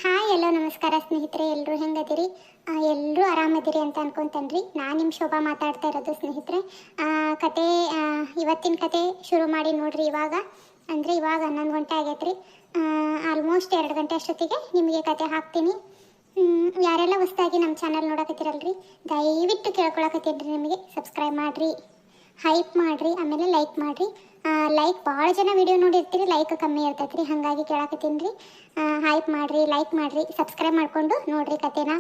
Hi ಎಲ್ಲೋ ನಮಸ್ಕಾರ ಸ್ನೇಹಿತರೆ, ಎಲ್ಲರೂ ಹೆಂಗದಿರಿ? ಎಲ್ಲರೂ ಆರಾಮದಿರಿ ಅಂತ ಅನ್ಕೊಂತನ್ರಿ. ನಾನು ನಿಮ್ಮ ಶೋಭಾ ಮಾತಾಡ್ತಾ ಇರೋದು ಸ್ನೇಹಿತರೆ. ಕತೆ ಇವತ್ತಿನ ಕತೆ ಶುರು ಮಾಡಿ ನೋಡ್ರಿ. ಇವಾಗ 11 ಗಂಟೆ ಆಗೈತ್ರಿ. ಆಲ್ಮೋಸ್ಟ್ 2 ಗಂಟೆ ಅಷ್ಟೊತ್ತಿಗೆ ನಿಮಗೆ ಕತೆ ಹಾಕ್ತೀನಿ. ಯಾರೆಲ್ಲ ಹೊಸದಾಗಿ ನಮ್ಮ ಚಾನಲ್ ನೋಡಕತ್ತೀರಲ್ರಿ, ದಯವಿಟ್ಟು ಕೇಳ್ಕೊಳಕತ್ತೀನಿ, ನಿಮಗೆ ಸಬ್ಸ್ಕ್ರೈಬ್ ಮಾಡಿರಿ, ಹೈಪ್ ಮಾಡಿರಿ, ಆಮೇಲೆ ಲೈಕ್ ಮಾಡಿರಿ. ಲೈಕ್ ಭಾಳ ಜನ ವಿಡಿಯೋ ನೋಡಿರ್ತೀರಿ, ಲೈಕ್ ಕಮ್ಮಿ ಇರ್ತೈತೆ ರೀ, ಹಾಗಾಗಿ ಕೇಳಕತ್ತೀನಿ ರೀ. ಹೈಪ್ ಮಾಡಿರಿ, ಲೈಕ್ ಮಾಡಿರಿ, ಸಬ್ಸ್ಕ್ರೈಬ್ ಮಾಡಿಕೊಂಡು ನೋಡಿರಿ ಕತೆನ.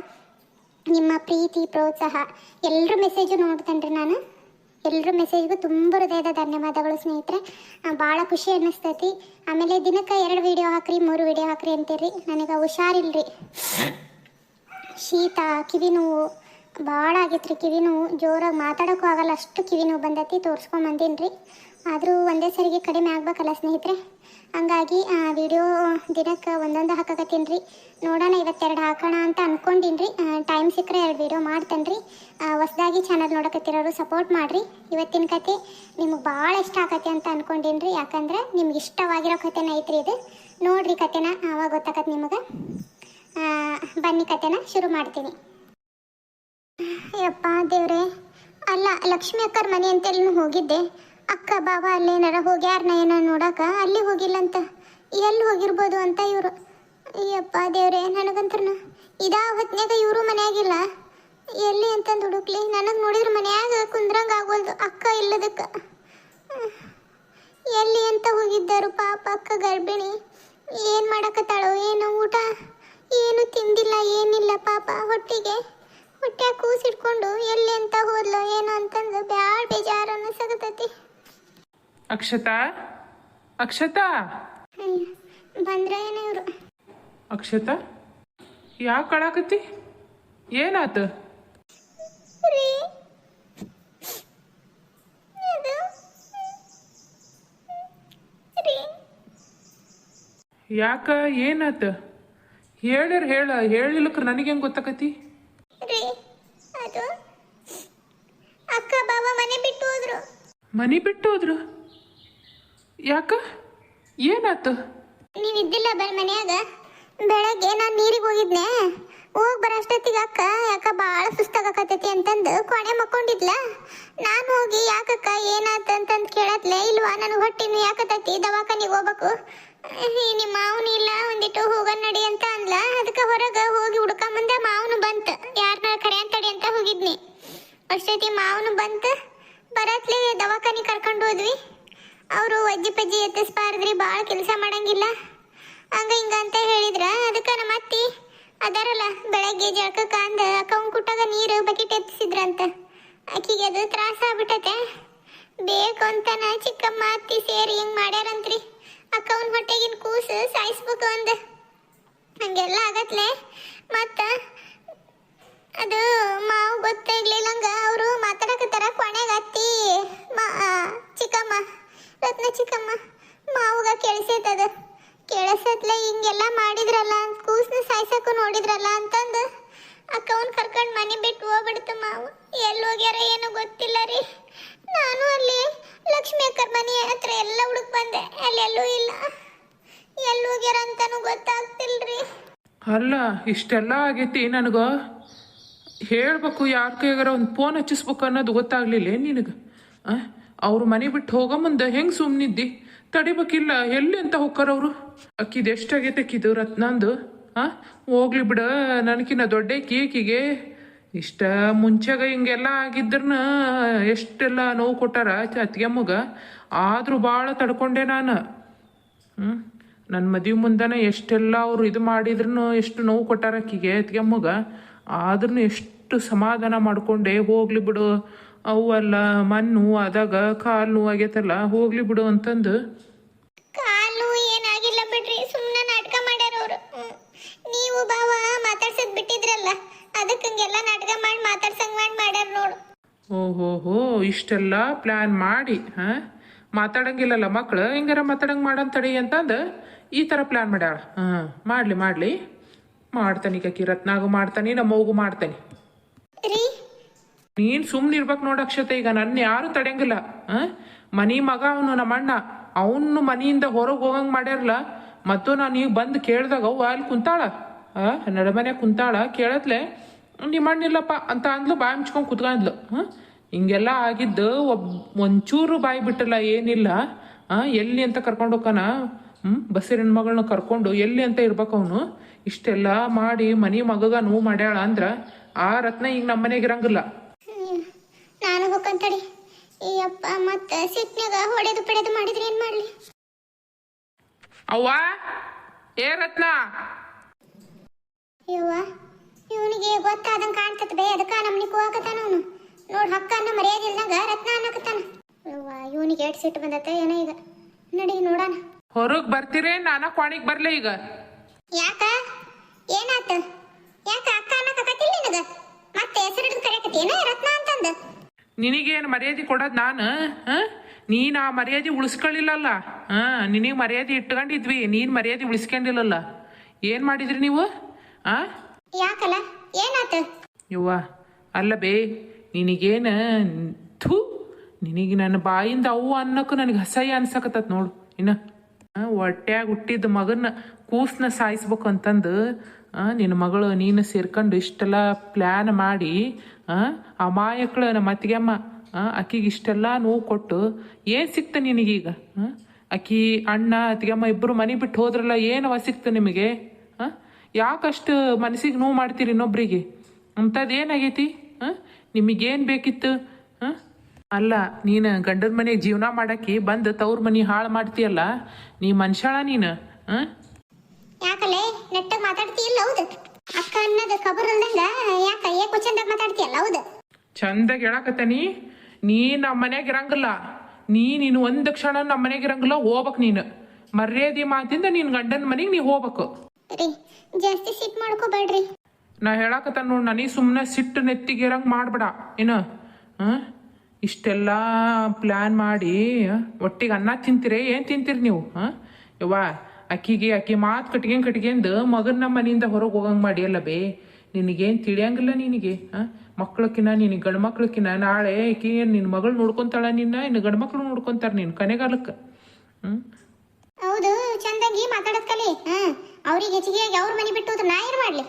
ನಿಮ್ಮ ಪ್ರೀತಿ ಪ್ರೋತ್ಸಾಹ ಎಲ್ಲರೂ ಮೆಸೇಜು ನೋಡ್ತೇನೆ ರೀ ನಾನು. ಎಲ್ಲರ ಮೆಸೇಜ್ಗೂ ತುಂಬ ಹೃದಯದ ಧನ್ಯವಾದಗಳು ಸ್ನೇಹಿತರೆ. ಭಾಳ ಖುಷಿ ಅನ್ನಿಸ್ತೈತಿ. ಆಮೇಲೆ ದಿನಕ್ಕೆ 2 ವಿಡಿಯೋ ಹಾಕ್ರಿ, 3 ವಿಡಿಯೋ ಹಾಕ್ರಿ ಅಂತೀರಿ. ನನಗೆ ಹುಷಾರಿಲ್ರಿ, ಶೀತ, ಕಿವಿ ನೋವು ಭಾಳ ಆಗೈತೆ ರೀ. ಕಿವಿ ನೋವು ಜೋರಾಗಿ ಮಾತಾಡೋಕ್ಕೂ ಆಗಲ್ಲ, ಅಷ್ಟು ಕಿವಿ ನೋವು ಬಂದೈತಿ. ತೋರಿಸ್ಕೊಂಬಂದೀನಿ ರೀ. ಆದರೂ ಒಂದೇ ಸರಿಗೆ ಕಡಿಮೆ ಆಗ್ಬೇಕಲ್ಲ ಸ್ನೇಹಿತರೆ, ಹಂಗಾಗಿ ವಿಡಿಯೋ ದಿನಕ್ಕೆ ಒಂದೊಂದು ಹಾಕಕತ್ತೀನಿ ರೀ. ನೋಡೋಣ, ಇವತ್ತೆರಡು ಹಾಕೋಣ ಅಂತ ಅಂದ್ಕೊಂಡೀನಿ ರೀ. ಟೈಮ್ ಸಿಕ್ಕರೆ 2 ವಿಡಿಯೋ ಮಾಡ್ತೇನೆ ರೀ. ಹೊಸದಾಗಿ ಚಾನಲ್ ನೋಡಕತ್ತಿರೋರು ಸಪೋರ್ಟ್ ಮಾಡಿರಿ. ಇವತ್ತಿನ ಕತೆ ನಿಮಗೆ ಭಾಳ ಇಷ್ಟ ಆಗತ್ತೆ ಅಂತ ಅಂದ್ಕೊಂಡೀನಿ ರೀ. ಯಾಕಂದ್ರೆ ನಿಮ್ಗೆ ಇಷ್ಟವಾಗಿರೋ ಕತೆನ ಐತ್ರಿ ಇದು. ನೋಡಿರಿ ಕತೆನ, ಆವಾಗ ಗೊತ್ತಾಗತ್ತೆ ನಿಮಗೆ. ಬನ್ನಿ ಕತೆನ ಶುರು ಮಾಡ್ತೀನಿ. ಯಪ್ಪ ದೇವ್ರೆ, ಅಲ್ಲ ಲಕ್ಷ್ಮಿ ಅಕ್ಕರ ಮನೆ ಅಂತೆಲ್ಲ ಹೋಗಿದ್ದೆ. ಅಕ್ಕ ಬಾವ ಅಲ್ಲೇನಾರ ಹೋಗ್ಯಾರನ ಏನೋ ನೋಡಕ, ಅಲ್ಲಿ ಹೋಗಿಲ್ಲಂತ. ಎಲ್ಲಿ ಹೋಗಿರ್ಬೋದು ಅಂತ ಇವರು. ಅಯ್ಯಪ್ಪ ದೇವ್ರೆ, ನನಗಂತ್ರನ ಹೊತ್ನ್ಯಾಗ ಇವರು ಮನೆಯಾಗಿಲ್ಲ. ಎಲ್ಲಿ ಅಂತಂದು ಹುಡುಕ್ಲಿ? ನನಗೆ ನೋಡಿದ್ರೆ ಮನೆಯಾಗ ಕುಂದ್ರಂಗೆ ಆಗೋಲ್ದು, ಅಕ್ಕ ಇಲ್ಲದಕ್ಕೆ. ಎಲ್ಲಿ ಅಂತ ಹೋಗಿದ್ದರು ಪಾಪ ಅಕ್ಕ ಗರ್ಭಿಣಿ. ಏನು ಮಾಡಕತ್ತಾಳೋ ಏನೋ, ಊಟ ಏನು ತಿಂದಿಲ್ಲ, ಏನಿಲ್ಲ ಪಾಪ. ಹೊಟ್ಟೆ ಕೂಸಿಡ್ಕೊಂಡು ಎಲ್ಲಿ ಅಂತ ಹೋದ್ಲು ಏನೋ ಅಂತಂದು ಬ್ಯಾಡ್ ಬೇಜಾರು ಅನ್ನಿಸಕತ್ತೈತಿ. ಅಕ್ಷತಾ, ಅಕ್ಷತಾ ಬಂದ್ರ ಏನ ಇವರು? ಅಕ್ಷತಾ, ಯಾಕೆ ಕಳಾಕತ್ತಿ? ಏನಾತ? ಯಾಕ ಏನಾತ? ಹೇಳಿಲ್ಲಕ್ರ ನನಗೆ ಹೆಂಗೆ ಗೊತ್ತಾಕತಿ? ಅದು ಅಕ್ಕ ಬಾಬಾ ಮನೆ ಬಿಟ್ಟು ಹೋದ್ರು. ಮನೆ ಬಿಟ್ಟು ಹೋದ್ರು? ಯಾಕ? ಏನಾತು? ನೀವಿದ್ದಿಲ್ಲ ಮನ್ಯಾಗ. ಬೆಳಗ್ಗೆ ನಾನು ನೀರಿಗೆ ಹೋಗಿದ್ನೆ. ಹೋಗಿ ಬರೋಷ್ಟೊತ್ತಿಗೆ ಅಕ್ಕ ಯಾಕ ಭಾಳ ಸುಸ್ತಾಗಕತ್ತೈತಿ ಅಂತಂದು ಕೊನೆ ಮಕ್ಕೊಂಡಿದ್ಲ. ನಾನು ಹೋಗಿ ಯಾಕಕ್ಕ ಏನಾತ ಅಂತಂದು ಕೇಳತ್ಲೆ, ಇಲ್ವಾ ನನಗೆ ಹೊಟ್ಟಿನ ಯಾಕತ್ತೈತಿ, ದವಾಖಾನಿಗೆ ಹೋಗ್ಬೇಕು, ನಿಮ್ಮ ಮಾವನು ಇಲ್ಲ, ಒಂದಿಟ್ಟು ಹೋಗೋಣ ನಡಿ ಅಂತ ಅಂದ್ಲ. ಅದಕ್ಕೆ ಹೊರಗೆ ಹೋಗಿ ಹುಡ್ಕೊಂಬಂದೆ. ಮಾವನು ಬಂತ, ಯಾರನ್ನ ಕರೆ ಅಂತಡಿ ಅಂತ ಹೋಗಿದ್ನಿ. ಅಷ್ಟೈತಿ ಮಾವನು ಬಂತ. ಬರತ್ಲೆ ದವಾಖಾನಿಗೆ ಕರ್ಕೊಂಡು ಹೋದ್ವಿ. ಅವರು ಅಜ್ಜಿ ಪಜ್ಜಿ ಎತ್ತಿಸ್ಬಾರ್ದ್ರಿ, ಭಾಳ ಕೆಲಸ ಮಾಡಂಗಿಲ್ಲ, ಹಂಗ ಹಿಂಗ ಅಂತ ಹೇಳಿದ್ರ. ಅದಕ್ಕೆ ನಮ್ಮ ಅತ್ತಿ ಅದಾರಲ್ಲ, ಬೆಳಗ್ಗೆ ಜಳಕಕ್ಕೆ ಅಂದ ಅಕ್ಕವನ್ ಕುಟ್ಟಾಗ ನೀರು ಬಕೆಟ್ ಎತ್ತಿಸಿದ್ರಂತ. ಆಕಿಗೆ ಅದು ತ್ರಾಸ ಆಗ್ಬಿಟ್ಟತೆ. ಬೇಕು ಅಂತನ ಚಿಕ್ಕಮ್ಮ ಅತ್ತಿ ಸೇರಿ ಹಿಂಗ್ ಮಾಡ್ಯಾರಂತ್ರಿ. ಅಕ್ಕವನ್ ಹೊಟ್ಟೆಗಿನ ಕೂಸು ಸಾಯಿಸ್ಬೇಕು ಅಂದ. ಹಂಗೆಲ್ಲ ಆಗತ್ಲೆ. ಮತ್ತ ಅದು ಮಾವು ಗೊತ್ತಾಗ್ಲಿಲ್ಲಂಗ ಅವರು ಮಾತಾಡಕತ್ತಾರ. ಕೊನೆಗ ಅತ್ತಿ ಚಿಕ್ಕಮ್ಮ, ರತ್ನ ಚಿಕ್ಕಮ್ಮ ಮಾವುಗ ಕೇಳಿಸೈತದ. ಕೇಳಿಸತ್ಲೆ ಹಿಂಗೆಲ್ಲ ಮಾಡಿದ್ರಲ್ಲ, ಕೂಸ್ನ ಸಾಯ್ಸಕ್ಕೂ ನೋಡಿದ್ರಲ್ಲ ಅಂತಂದು ಅಕ್ಕವನ್ ಕರ್ಕೊಂಡು ಮನೆ ಬಿಟ್ಟು ಹೋಗ್ಬಿಡ್ತು ಮಾವು. ಎಲ್ಲಿ ಹೋಗ್ಯಾರ ಏನೋ ಗೊತ್ತಿಲ್ಲ ರೀ. ನಾನು ಅಲ್ಲಿ ಲಕ್ಷ್ಮಿ ಅಕ್ಕರ ಮನೆ ಹತ್ರ ಎಲ್ಲ ಹುಡುಕ್ ಬಂದೆ, ಅಲ್ಲೆಲ್ಲೂ ಇಲ್ಲ. ಎಲ್ಲಿ ಹೋಗ್ಯಾರ ಅಂತಾನು ಗೊತ್ತಾಗ್ತಿಲ್ರಿ. ಅಲ್ಲ, ಇಷ್ಟೆಲ್ಲ ಆಗೈತಿ, ನನಗ ಹೇಳ್ಬೇಕು, ಯಾರ ಕೈಗಾರ ಒಂದು ಫೋನ್ ಹಚ್ಚಿಸ್ಬೇಕು ಅನ್ನೋದು ಗೊತ್ತಾಗ್ಲಿಲ್ಲ ನಿನಗೆ? ಅವ್ರ ಮನೆ ಬಿಟ್ಟು ಹೋಗೋ ಮುಂದೆ ಹೆಂಗೆ ಸುಮ್ಮನಿದ್ದಿ? ತಡಿಬೇಕಿಲ್ಲ, ಎಲ್ಲಿ ಅಂತ ಹೋಗ್ತಾರವ್ರು? ಅಕ್ಕಿದು ಎಷ್ಟಾಗೈತೆ ಅಕ್ಕಿದು ರತ್ನಂದು? ಹೋಗ್ಲಿ ಬಿಡ, ನನಕಿನ್ನ ದೊಡ್ಡ ಕೇಕಿಗೆ ಇಷ್ಟ ಮುಂಚೆಗ ಹಿಂಗೆಲ್ಲ ಆಗಿದ್ರನ್ನ ಎಷ್ಟೆಲ್ಲ ನೋವು ಕೊಟ್ಟಾರ ಅತ್ತಿಗೆಮ್ಮಗ. ಆದರೂ ಭಾಳ ತಡ್ಕೊಂಡೆ ನಾನು. ನನ್ನ ಮದುವೆ ಮುಂದನೆ ಎಷ್ಟೆಲ್ಲ ಅವರು ಇದು ಮಾಡಿದ್ರು, ಎಷ್ಟು ನೋವು ಕೊಟ್ಟಾರ ಅಕ್ಕಿಗೆ ಅತ್ತಿಗೆಮ್ಮಗ. ಆದ್ರೂ ಎಷ್ಟು ಸಮಾಧಾನ ಮಾಡ್ಕೊಂಡೆ. ಹೋಗ್ಲಿ ಬಿಡು, ಅವಲ್ಲ ಮಣ್ಣು ಆದಾಗ ಕಾಲು ನೋವು ಆಗೈತಲ್ಲ, ಹೋಗ್ಲಿ ಬಿಡು ಅಂತಂದು. ಕಾಲು ಏನಾಗಿಲ್ಲ ಬಿಡ್ರಿ, ಸುಮ್ಮನೆ ನಾಟಕ ಮಾಡ್ಯಾರ ಅವರು. ನೀವು ಬಾವ ಮಾತಾಡ್ಸೋದ್ ಬಿಟ್ಟಿದ್ರಲ್ಲ, ಅದಕ್ಕೆ ಹಂಗೆಲ್ಲ ನಾಟಕ ಮಾಡಿ ಮಾತಾಡ್ಸಂಗ್ ಮಾಡ್ಯಾರ ನೋಡು. ಓಹೋ, ಇಷ್ಟೆಲ್ಲ ಪ್ಲ್ಯಾನ್ ಮಾಡಿ ಮಾತಾಡಂಗಿಲ್ಲಲ್ಲ ಮಕ್ಳು, ಹಿಂಗಾರ ಮಾತಾಡಂಗೆ ಮಾಡಂತಡಿ ಅಂತಂದು ಈ ಥರ ಪ್ಲ್ಯಾನ್ ಮಾಡ್ಯಾಳ. ಮಾಡಲಿ ಮಾಡ್ತಾನೆ. ಕಕ್ಕಿ ರತ್ನಾಗೂ ಮಾಡ್ತಾನೆ, ನಮ್ಮವ್ಗೂ ಮಾಡ್ತಾನೆ. ನೀನು ಸುಮ್ಮನೆ ಇರ್ಬೇಕು ನೋಡು ಅಕ್ಷತೆ. ಈಗ ನನ್ನ ಯಾರು ತಡೆಯಂಗಿಲ್ಲ. ಮನಿ ಮಗ ಅವನು, ನಮ್ಮ ಅಣ್ಣ, ಅವನು ಮನೆಯಿಂದ ಹೊರಗೆ ಹೋಗಂಗೆ ಮಾಡ್ಯಾರಲ್ಲ. ಮತ್ತು ನಾನು ಈಗ ಬಂದು ಕೇಳಿದಾಗ ಅವ್ವ ಅಲ್ಲಿ ಕುಂತಾಳ. ನಡಮನೆ ಕುಂತಾಳ ಕೇಳತ್ಲೆ ನಿಮ್ಮಣ್ಣಿಲ್ಲಪ್ಪ ಅಂತ ಅಂದ್ಲು ಬಾಯಿ ಮುಚ್ಕೊಂಡು ಕುತ್ಕೊಂಡ್ಲು ಹಿಂಗೆಲ್ಲ ಆಗಿದ್ದು ಒಂಚೂರು ಬಾಯಿ ಬಿಟ್ಟಲ್ಲ ಏನಿಲ್ಲ ಎಲ್ಲಿ ಅಂತ ಕರ್ಕೊಂಡು ಹೋಗ್ಕಾನ ಬಸ್ಸಿನ ಮಗಳನ್ನ ಕರ್ಕೊಂಡು ಎಲ್ಲಿ ಅಂತ ಇರ್ಬೇಕು ಅವನು ಇಷ್ಟೆಲ್ಲ ಮಾಡಿ ಮನಿ ಮಗಗ ನೋವು ಮಾಡ್ಯಾಳ ಅಂದ್ರ ಆ ರತ್ನ ಈಗ ನಮ್ಮ ಮನೆಗೆ ಇರಂಗಿಲ್ಲ. ನಾನು ಹೋಗಂತಡಿ ಈ ಅಪ್ಪ ಮತ್ತೆ ಸಿಟ್ನಾಗ ಹೊಡೆದು ಪಡೆದು ಮಾಡಿದ್ರೆ ಏನ್ ಮಾಡ್ಲಿ? ಅವ್ವ ಏ ರತ್ನ ಯವ್ವ ಇವನಿಗೆ ಗೊತ್ತಾದಂಗೆ ಕಾಣ್ತದ ಬೇ ಅದಕ್ಕ ನಮ್ಮನಿಗೆ ಹೋಗಕತ್ತಾನ ಅವನು ನೋಡ್ ಹಕ್ಕನ್ನ ಮರ್ಯಾದೆ ಇಲ್ದಂಗ ರತ್ನ ಅನ್ನಕತ್ತಾನ. ಯವ್ವ ಇವನಿಗೆ ಏಟ್ ಸಿಟ್ಟು ಬಂದತ್ತ ಏನೋ ಈಗ ನಡಿ ನೋಡೋಣ. ಹೊರಗ್ ಬರ್ತೀರೇ ನಾನ ಕ್ವಾಣಿಗ್ ಬರ್ಲೆ ಈಗ? ಯಾಕ ಏನಾತ? ಯಾಕ ಅಕ್ಕ ಅನ್ನಕತ್ತಿಲ್ಲ ನಿನಗ? ಮತ್ತೆ ಹೆಸರು ಹಿಡಿದು ಕರೆಯಕತ್ತೇನ ರತ್ನ ಅಂತಂದ? ನಿನಗೇನು ಮರ್ಯಾದೆ ಕೊಡೋದು ನಾನು? ನೀನು ಆ ಮರ್ಯಾದೆ ಉಳಿಸ್ಕೊಳ್ಳಿಲ್ಲಲ್ಲ. ನಿನಗೆ ಮರ್ಯಾದೆ ಇಟ್ಕೊಂಡಿದ್ವಿ, ನೀನು ಮರ್ಯಾದೆ ಉಳಿಸ್ಕೊಂಡಿಲ್ಲಲ್ಲ. ಏನು ಮಾಡಿದ್ರಿ ನೀವು? ಯಾಕಲ್ಲ ಏನಾತ? ಯವ್ವ ಅಲ್ಲ ಬೇ ನಿನಗೇನು ಥೂ ನಿನಗೆ ನನ್ನ ಬಾಯಿಂದ ಅವು ಅನ್ನೋಕ್ಕೂ ನನಗೆ ಅಸಹ್ಯ ಅನ್ಸಕತ್ತತ್ ನೋಡು. ಇನ್ನು ಹೊಟ್ಯಾಗ ಹುಟ್ಟಿದ ಮಗನ ಕೂಸನ್ನ ಸಾಯಿಸ್ಬೇಕು ಅಂತಂದು ನಿನ್ನ ಮಗಳು ನೀನು ಸೇರ್ಕೊಂಡು ಇಷ್ಟೆಲ್ಲ ಪ್ಲ್ಯಾನ್ ಮಾಡಿ ಅಮಾಯಕಳು ನಮ್ಮ ಅತ್ತಿಗೆಮ್ಮ ಆಕಿಗೆ ಇಷ್ಟೆಲ್ಲ ನೋವು ಕೊಟ್ಟು ಏನು ಸಿಕ್ತ ನಿನಗೀಗ? ಆಕಿ ಅಣ್ಣ ಅತ್ತಿಗೆಮ್ಮ ಇಬ್ಬರು ಮನೆ ಬಿಟ್ಟು ಹೋದ್ರಲ್ಲ ಏನವ ಸಿಕ್ತ ನಿಮಗೆ? ಯಾಕಷ್ಟು ಮನಸ್ಸಿಗೆ ನೋವು ಮಾಡ್ತೀರಿ ಇನ್ನೊಬ್ರಿಗೆ? ಅಂಥದ್ದು ಏನಾಗೈತಿ? ನಿಮಗೇನು ಬೇಕಿತ್ತು? ಅಲ್ಲ ನೀನು ಗಂಡನ ಮನೆಗೆ ಜೀವನ ಮಾಡಕ್ಕೆ ಬಂದು ತವ್ರ ಮನೆ ಹಾಳು ಮಾಡ್ತೀಯಲ್ಲ, ನೀ ಮನುಷ್ಯಳ ನೀನು? ಯಾಕಲೆ ನೆಟ್ಟಾಗ ಮಾತಾಡ್ತೀಯಲ್ಲ? ಹೌದು ಅಕ್ಕ ಅನ್ನೋದು ಖಬರ್ ಅಲ್ದಂಗ ಯಾಕ ಏಕೋ ಚಂದಾಗ ಮಾತಾಡ್ತೀಯಲ್ಲ? ಹೌದು ಚಂದಾಗ ಹೇಳಕತ್ತಾನಿ. ನೀ ನಮ್ಮ ಮನೆಯಾಗ ಇರಂಗಿಲ್ಲ, ನೀನು ಒಂದು ಕ್ಷಣ ನಮ್ಮ ಮನೆಗೆ ಇರಂಗಿಲ್ಲ, ಹೋಗ್ಬೇಕು ನೀನು. ಮರ್ಯಾದೆ ಮಾತಿಂದ ನೀನು ಗಂಡನ ಮನೆಗೆ ನೀ ಹೋಗ್ಬೇಕು. ಜಾಸ್ತಿ ಸಿಟ್ಟು ಮಾಡ್ಕೋಬೇಡ್ರಿ. ನಾ ಹೇಳಕತ್ತಾನ ನೋಡಿ, ನನಗೆ ಸುಮ್ಮನೆ ಸಿಟ್ಟು ನೆತ್ತಿಗೆ ಇರಂಗೆ ಮಾಡ್ಬೇಡ ಏನು. ಇಷ್ಟೆಲ್ಲ ಪ್ಲ್ಯಾನ್ ಮಾಡಿ ಒಟ್ಟಿಗೆ ಅನ್ನ ತಿಂತೀರಿ? ಏನು ತಿಂತೀರಿ ನೀವು? ಯವ್ವ ಅಕ್ಕಿ ಮಾತು ಕಟ್ಗೆಂದು ಮಗನ ನಮ್ಮ ಮನೆಯಿಂದ ಹೊರಗೆ ಹೋಗಂಗೆ ಮಾಡಿ ಅಲ್ಲ ಬೇ. ನಿನಗೇನು ತಿಳಿಯಂಗಿಲ್ಲ ನಿನಗೆ? ಮಕ್ಳಕ್ಕಿನ್ನ ನಿನಗೆ ಗಂಡು ಮಕ್ಳಕ್ಕಿನ್ನ ನಾಳೆ ಆಕಿ ನಿನ್ನ ಮಗಳು ನೋಡ್ಕೊತಾಳ, ಇನ್ನು ಗಂಡು ಮಕ್ಳು ನೋಡ್ಕೊತಾರೆ ನೀನು ಕನೆಗಾಲಕ್ಕೆ. ಹೌದು ಚಂದಾಗಿ ಮಾತಾಡತ್ ಕಲಿ. ಅವ್ರಿಗೆ ಹೆಚ್ಚಿಗೆ ಅವ್ರ ಮನೆ ಬಿಟ್ಟು ಹೋದ್ರೆ ನಾ ಏನು ಮಾಡ್ಲಿ?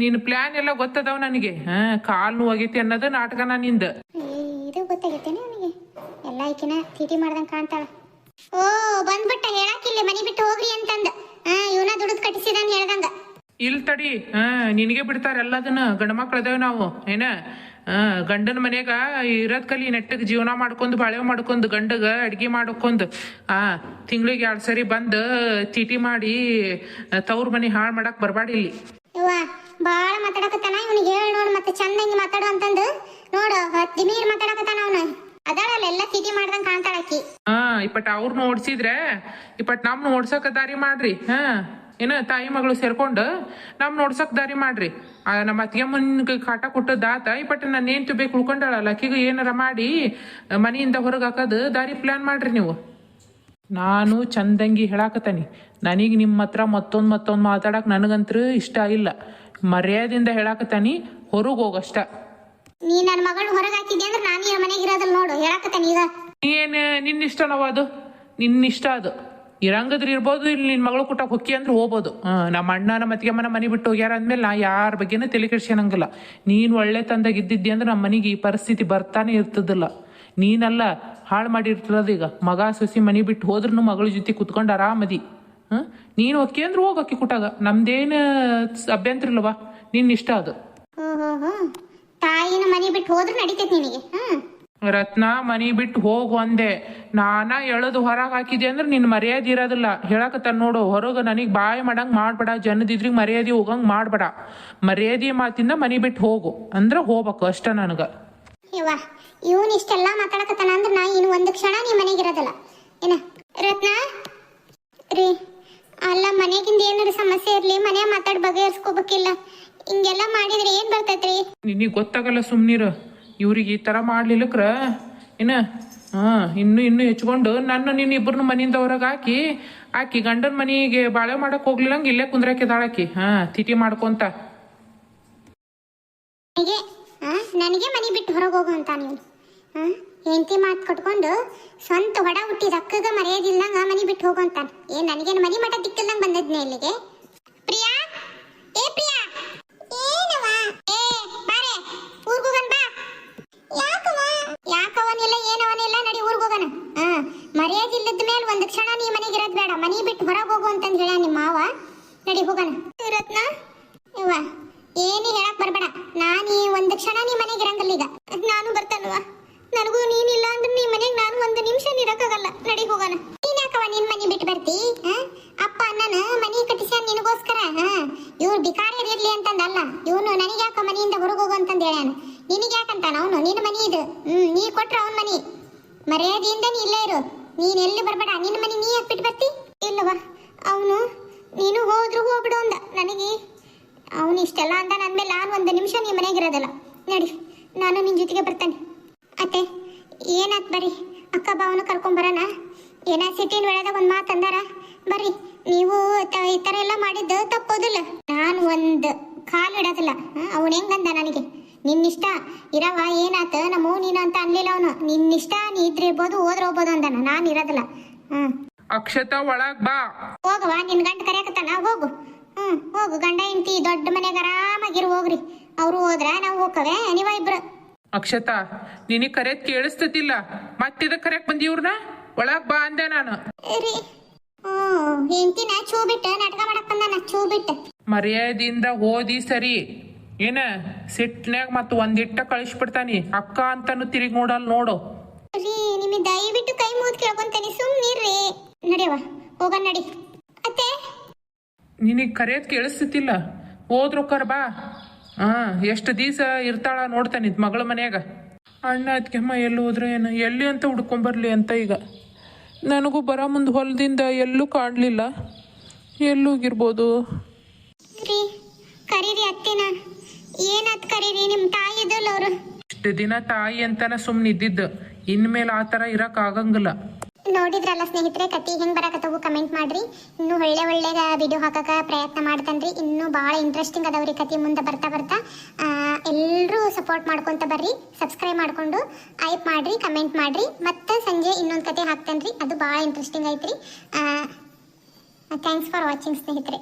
ನೀನು ಪ್ಲ್ಯಾನ್ ಎಲ್ಲ ಗೊತ್ತದವ ನನಗೆ. ಕಾಲು ನೋವಾಗೈತಿ ಅನ್ನೋದು ನಾಟಕನ ನಿಂದ. ಇದು ಗೊತ್ತಾಗೈತೇನೆ ಅವನಿಗೆ ಎಲ್ಲ ಈಕಿನ ತೀಟಿ ಮಾಡ್ದಂಗೆ ಕಾಣ್ತಾಳ. ಓ ಬಂದ್ಬಿಟ್ಟ ಹೇಳಾಕಿಲ್ಲ ಮನೆ ಬಿಟ್ಟು ಹೋಗ್ರಿ ಅಂತಂದ. ಇವನ ದುಡ್ದು ಕಟ್ಟಿಸಿದಾನ ಹೇಳ್ದಂಗ. ಇಲ್ ತಡಿ, ನಿನಗೆ ಬಿಡ್ತಾರೆ ಎಲ್ಲದನ್ನ. ಗಂಡು ಮಕ್ಳು ಅದೇವ್ ನಾವು ಏನ? ಗಂಡನ ಮನೆಯಾಗ ಇರೋದ್ ಕಲಿ, ನೆಟ್ಟಗೆ ಜೀವನ ಮಾಡ್ಕೊಂಡು ಬಾಳೆ ಮಾಡ್ಕೊಂಡು ಗಂಡಗ ಅಡ್ಗೆ ಮಾಡ್ಕೊಂಡು ತಿಂಗಳಿಗೆ 2 ಸರಿ ಬಂದು ತೀಟಿ ಮಾಡಿ ತವ್ರ ಮನೆ ಹಾಳು ಮಾಡಕ್ ಬರ್ಬಾಡಿ ಇಲ್ಲಿ. ಯವ್ವ ಬಾಳ ಮಾತಾಡಕತ್ತಾನ ಇವನಿಗೆ ಹೇಳಿ ನೋಡು ಮತ್ತೆ ಚಂದಂಗಿ ಮಾತಾಡು ಅಂತಂದು ನೋಡು. 10 ನೀರ್ ಮಾತಾಡಕತ್ತಾನ ಅವನು. ಅದಾಳಲ್ಲ ಎಲ್ಲ ತೀಟಿ ಮಾಡ್ದಂಗ ಕಾಣ್ತಾಳಕಿ. ಇಪ್ಪಟ್ ಅವ್ರನ್ನ ಓಡಿಸಿದ್ರೆ ಇಪ್ಪಟ್ ನಮ್ನ ಓಡ್ಸಕ ದಾರಿ ಮಾಡ್ರಿ. ಏನ ತಾಯಿ ಮಗಳು ಸೇರ್ಕೊಂಡು ನಮ್ ನೋಡ್ಸಕ್ ದಾರಿ ಮಾಡ್ರಿ. ನಮ್ಮ ಅತ್ತಿಗೆಮ್ಮನ್ಗೆ ಕಾಟ ಕೊಟ್ಟದಾತ ಇಪ್ಪಟ್ಟು ನಾನು ಏನ್ ಬೇಕು ಉಳ್ಕೊಂಡಾಳಲ್ಲ ಆಕಿಗೆ ಏನಾರ ಮಾಡಿ ಮನೆಯಿಂದ ಹೊರಗೆ ಹಾಕೋದು ದಾರಿ ಪ್ಲಾನ್ ಮಾಡ್ರಿ ನೀವು. ನಾನು ಚಂದಂಗಿ ಹೇಳಾಕತ್ತಾನಿ, ನನಗೆ ನಿಮ್ಮ ಹತ್ರ ಮತ್ತೊಂದು ಮಾತಾಡಕ್ ನನಗಂತೂ ಇಷ್ಟ ಇಲ್ಲ. ಮರ್ಯಾದೆಯಿಂದ ಹೇಳಾಕತ್ತಾನಿ, ಹೊರಗೆ ಹೋಗಷ್ಟ. ನೀ ನನ್ನ ಮಗಳು ಹೊರಗೆ ಹಾಕಿದ್ದೆ ಅಂದ್ರೆ ನಾನು ಈ ಮನೆಗೆ ಇರೋದಲ್ಲ ನೋಡು ಹೇಳಾಕತ್ತಾನಿ ಈಗ. ಏನು ನಿನ್ನಿಷ್ಟ ಅದು, ನಿನ್ನಿಷ್ಟ ಅದು. ಇರಂಗದ್ರೆ ಇರ್ಬೋದು, ಇಲ್ಲಿ ನಿನ್ನ ಮಗಳು ಕುಟ್ಟಕ್ಕೆ ಹೊಕ್ಕಿ ಅಂದ್ರೆ ಹೋಗ್ಬೋದು. ನಮ್ಮ ಅಣ್ಣ ನಮ್ಮ ಅತ್ತಿಗೆಮ್ಮನ ಮನೆ ಬಿಟ್ಟು ಹೋಗ್ಯಾರ ಅಂದ್ಮೇಲೆ ನಾ ಯಾರ ಬಗ್ಗೆನೂ ತಲೆ ಕೆಡ್ಸ್ಕೊಳಂಗಿಲ್ಲ. ನೀನು ಒಳ್ಳೆ ತಂದಾಗ ಇದ್ದಿದ್ದಿ ಅಂದ್ರೆ ನಮ್ಮ ಮನೆಗೆ ಈ ಪರಿಸ್ಥಿತಿ ಬರ್ತಾನೆ ಇರ್ತದಿಲ್ಲ. ನೀನಲ್ಲ ಹಾಳು ಮಾಡಿರ್ತಿರೋದು. ಈಗ ಮಗ ಸೊಸಿ ಮನೆ ಬಿಟ್ಟು ಹೋದ್ರೂ ಮಗಳ ಜೊತೆ ಕುತ್ಕೊಂಡು ಆರಾಮದಿ. ನೀನು ಹೊಕ್ಕಿ ಅಂದ್ರೆ ಹೋಗಕ್ಕಿ ಕುಟ್ಟಾಗ ನಮ್ದೇನು ಅಭ್ಯಂತರ ಇಲ್ಲವಾ, ನಿನ್ನ ಇಷ್ಟ ಅದು. ತಾಯಿನ ಮನೆ ಬಿಟ್ಟು ಹೋದ್ರೆ ನಡೀತೈತಿ ನಿನಗೆ? ರತ್ನ ಮನಿ ಬಿಟ್ಟು ಹೋಗು ಅಂದೆ. ನಾನ ಎಳದು ಹೊರಗೆ ಹಾಕಿದೆ ಅಂದ್ರೆ ನಿನ್ನ ಮರ್ಯಾದೆ ಇರೋದಿಲ್ಲ. ಹೇಳಕತ್ತ ನೋಡು, ಹೊರಗೆ ನನಗೆ ಬಾಯಿ ಮಾಡಂಗೆ ಮಾಡ್ಬೇಡ, ಜನದಿದ್ರಿಗೆ ಮರ್ಯಾದೆ ಹೋಗಂಗೆ ಮಾಡ್ಬೇಡ. ಮರ್ಯಾದೆ ಮಾತಿಂದ ಮನಿ ಬಿಟ್ಟು ಹೋಗು ಅಂದ್ರೆ ಹೋಗ್ಬೇಕು ಅಷ್ಟ ನನಗೆ. ಯವ್ವ ಇವನ್ ಇಷ್ಟೆಲ್ಲ ಮಾತಾಡಕತ್ತಾನ ಅಂದ್ರೆ ನಾ ಇನ್ನು ಒಂದು ಕ್ಷಣ ನೀ ಮನೆಗೆ ಇರೋದಿಲ್ಲ ಏನ? ರತ್ನ ರೀ ಅಲ್ಲ, ಮನೆಗಿಂದ ಏನಾರ ಸಮಸ್ಯೆ ಇರ್ಲಿ ಮನೆ ಮಾತಾಡಿ ಬಗೆಹರಿಸ್ಕೋಬೇಕಿಲ್ಲ. ಹಿಂಗೆಲ್ಲ ಮಾಡಿದ್ರೆ ಏನ್ ಬರ್ತೈತ್ರಿ? ನಿನಗೆ ಗೊತ್ತಾಗಲ್ಲ ಸುಮ್ನಿರು. ಇವ್ರಿಗೆ ಈ ಥರ ಮಾಡ್ಲಿಲ್ಲಕ್ರ ಏನ ಇನ್ನು ಹೆಚ್ಕೊಂಡು ನಿನ್ನ ಇಬ್ಬರನ್ನ ಮನೆಯಿಂದ ಹೊರಗೆ ಆಕಿ ಗಂಡನ ಮನೆಗೆ ಬಾಳೆ ಮಾಡಕ್ ಹೋಗ್ಲಿಲ್ಲಂಗೆ ಇಲ್ಲೇ ಕುಂದ್ರಾಕಿದಾಳಾಕಿ ತಿಟಿ ಮಾಡ್ಕೊಂತ. ನನಗೆ ಮನೆ ಬಿಟ್ಟು ಹೊರಗೆ ಹೋಗು ಅಂತ ನೀವು ಹೆಂಡತಿ ಮಾತು ಕಟ್ಕೊಂಡು ಸ್ವಂತ ಹೊಡ ಹುಟ್ಟಿದ ಅಕ್ಕಗ ಮರ್ಯಾದಿಲ್ದಂಗ ಮನೆ ಬಿಟ್ಟು ಹೋಗು ಅಂತಾನ. ನನಗೇನು ಮನೆ ಮಠ ದಿಕ್ಕಲ್ದಂಗೆ ಬಂದದ್ನೇ ಇಲ್ಲಿಗೆ? ಪ್ರಿಯಾ ಇನ್ಮೇಲೆ ಒಂದು ಕ್ಷಣ ನೀ ಮನೆಗೆ ಇರೋದ್ ಬೇಡ, ಮನೆ ಬಿಟ್ಟು ಹೊರಗೆ ಹೋಗು ಅಂತಂದು ಹೇಳ ನಿಮ್ಮ ಮಾವ. ನಡಿ ಹೋಗೋಣ. ರತ್ನ ಇವ ಏನು ಹೇಳಕ್ ಬರ್ಬೇಡ, ನಾನು ಈ ಒಂದು ಕ್ಷಣ ನೀ ಮನೆಗೆ ಇರಂಗಿಲ್ಲ ಈಗ. ನಾನು ಬರ್ತಾನವ, ನನಗೂ ನೀನಿಲ್ಲ ಅಂದ್ರೆ ನೀ ಮನೆಗೆ ನಾನು ಒಂದು ನಿಮಿಷ ಇರಕ್ಕಾಗಲ್ಲ. ನಡಿ ಹೋಗೋಣ. ನೀನ್ ಯಾಕವ ನಿನ್ ಮನೆ ಬಿಟ್ಟು ಬರ್ತಿ? ಅಪ್ಪ ಅಣ್ಣನ ಮನೆ ಕಟ್ಟಿಸ್ಯಾನ ನಿನಗೋಸ್ಕರ. ಇವ್ರು ಬಿಕಾರಿಯರ್ ಇರ್ಲಿ ಅಂತಂದಲ್ಲ, ಇವನು ನನಗೆ ಯಾಕ ಮನೆಯಿಂದ ಹೊರಗೆ ಹೋಗು ಅಂತಂದು ಹೇಳ್ಯಾನ. ನಿನಗೆ ಯಾಕಂತಾನ ಅವನು? ನಿನ್ನ ಮನೆ ಇದು, ನೀ ಕೊಟ್ರ ಅವನ ಮನೆ. ಮರ್ಯಾದೆಯಿಂದ ನೀ ಇಲ್ಲೇ ಇರು, ನೀನ್ ಎಲ್ಲಿ ಬರ್ಬೇಡ. ನಿನ್ನ ಮನೆ ನೀ ಯಾಕೆ ಬಿಟ್ಟು ಬರ್ತಿ? ಇಲ್ಲವ, ಅವನು ನೀನು ಹೋದ್ರು ಹೋಗ್ಬಿಡು ಅಂದ ನನಗೆ. ಅವನು ಇಷ್ಟೆಲ್ಲ ಅಂದ ಅಂದ್ಮೇಲೆ ನಾನು ಒಂದು ನಿಮಿಷ ನೀ ಮನೆಗಿರೋದಲ್ಲ. ನಡಿ, ನಾನು ನಿನ್ನ ಜೊತೆಗೆ ಬರ್ತೇನೆ. ಅತ್ತೆ ಏನಾತ್ ಬರ್ರಿ, ಅಕ್ಕ ಬಾವನ ಕರ್ಕೊಂಬರೋಣ. ಏನ ಸಿಟಿನ ಒಳದಾಗ ಒಂದು ಮಾತು ಅಂದಾರ, ಬರ್ರಿ. ನೀವು ಈ ಥರ ಎಲ್ಲ ಮಾಡಿದ್ದು ತಪ್ಪೋದಿಲ್ಲ. ನಾನು ಒಂದು ಕಾಲು ಇಡೋದಿಲ್ಲ. ಅವನು ಹೆಂಗಂದ ನನಗೆ, ನಿನ್ನಿಷ್ಟ ಇರವ, ಏನಾತ ನಮ್ಮ ನೀನು ಅಂತ ಅನ್ಲಿಲ್ಲ ಅವನು. ನಿನ್ನಿಷ್ಟ, ನೀ ಇದ್ರಿರ್ಬೋದು ಹೋದ್ರೆ ಹೋಗ್ಬೋದು ಅಂದಾನ. ನಾನು ಇರೋದಿಲ್ಲ. ಅಕ್ಷತಾ ಒಳಗ್ ಬಾ. ಹೋಗವ, ನಿನ್ ಗಂಡ ಕರೆಯಕತ್ತಾನ, ಹೋಗು. ಹೋಗು, ಗಂಡ ಹೆಂಡತಿ ದೊಡ್ಡ ಮನೆಗೆ ಆರಾಮಾಗಿರು ಹೋಗ್ರಿ. ಅವರು ಹೋದ್ರ ನಾವು ಹೋಗವೆ, ನೀವ ಇಬ್ರು. ಅಕ್ಷತಾ, ನಿನಗೆ ಕರೆಯದ್ ಕೇಳಿಸ್ತತಿಲ್ಲ, ಮತ್ತಿದ ಕರೆಯಕ್ ಬಂದಿ ಇವ್ರನ್ನ. ಒಳಗ್ ಬಾ ಅಂದೆ ನಾನು. ರೀ ಹೆಂಡತಿನ ಚೂ ಬಿಟ್ಟು ನಾಟಕ ಮಾಡಕ್ ಬಂದಾನ, ಚೂ ಬಿಟ್ಟು. ಮರ್ಯಾದೆಯಿಂದ ಓದಿ ಸರಿ. ಏನ ಸಿಟ್ನ್ಯಾಗ ಮತ್ತ ಒಂದಿಟ್ಟ ಕಳಿಸ್ಬಿಡ್ತಾನಿ. ಅಕ್ಕ ಅಂತಾನು ತಿರುಗಿ ನೋಡಲ್ ನೋಡು. ರೀ ನಿಮಗೆ ದಯವಿಟ್ಟು ಕೈ ಮುಗಿದು ಕೇಳ್ಕೊಂತಾನೆ, ಸುಮ್ಮನಿರ್ರಿ. ನಡಿಯವ, ಹೋಗೋಣ ನಡಿ. ಅತ್ತೆ ನಿನಗೆ ಕರೆಯದ್ ಕೇಳಿಸ್ತತಿಲ್ಲ, ಹೋದ್ರೊಕ್ಕರ್ ಬಾ. ಎಷ್ಟು ದಿವಸ ಇರ್ತಾಳ ನೋಡ್ತಾನಿದ್ ಮಗಳ ಮನ್ಯಾಗ. ಅಣ್ಣ ಅದಕ್ಕೆಮ್ಮ ಎಲ್ಲಿ ಹೋದ್ರೆ ಏನು, ಎಲ್ಲಿ ಅಂತ ಹುಡ್ಕೊಂಬರ್ಲಿ ಅಂತ. ಈಗ ನನಗೂ ಬರೋ ಮುಂದೆ ಹೊಲದಿಂದ ಎಲ್ಲೂ ಕಾಣಲಿಲ್ಲ, ಎಲ್ಲೋಗಿರ್ಬೋದು. ರೀ ಕರೀರಿ ಅತ್ತೆನ. ಏನಾತ್ ಕರೀರಿ, ನಿಮ್ಮ ತಾಯಿ ಇದಲ್ಲ ಅವರು. ಇಷ್ಟು ದಿನ ತಾಯಿ ಅಂತಾನ ಸುಮ್ಮನೆ ಇದ್ದಿದ್ದು, ಇನ್ಮೇಲೆ ಆ ಥರ ಇರಕ್ ಆಗಂಗಿಲ್ಲ. ನೋಡಿದ್ರಲ್ಲ ಸ್ನೇಹಿತರೆ, ಕತಿ ಹೆಂಗ್ ಬರಕತ್ತವು ಕಮೆಂಟ್ ಮಾಡ್ರಿ. ಇನ್ನೂ ಒಳ್ಳೆ ವಿಡಿಯೋ ಹಾಕಕ ಪ್ರಯತ್ನ ಮಾಡ್ತೇನ್ರಿ. ಇನ್ನೂ ಭಾಳ ಇಂಟ್ರೆಸ್ಟಿಂಗ್ ಅದಾವ್ರಿ ಕತಿ. ಮುಂದೆ ಬರ್ತಾ ಬರ್ತಾ ಎಲ್ಲರೂ ಸಪೋರ್ಟ್ ಮಾಡ್ಕೊಂತ ಬರ್ರಿ. ಸಬ್ಸ್ಕ್ರೈಬ್ ಮಾಡ್ಕೊಂಡು ಐಪ್ ಮಾಡ್ರಿ, ಕಮೆಂಟ್ ಮಾಡ್ರಿ. ಮತ್ತೆ ಸಂಜೆ ಇನ್ನೊಂದು ಕತೆ ಹಾಕ್ತೇನ್ರಿ, ಅದು ಭಾಳ ಇಂಟ್ರೆಸ್ಟಿಂಗ್ ಐತ್ರಿ. ಥ್ಯಾಂಕ್ಸ್ ಫಾರ್ ವಾಚಿಂಗ್ ಸ್ನೇಹಿತರೆ.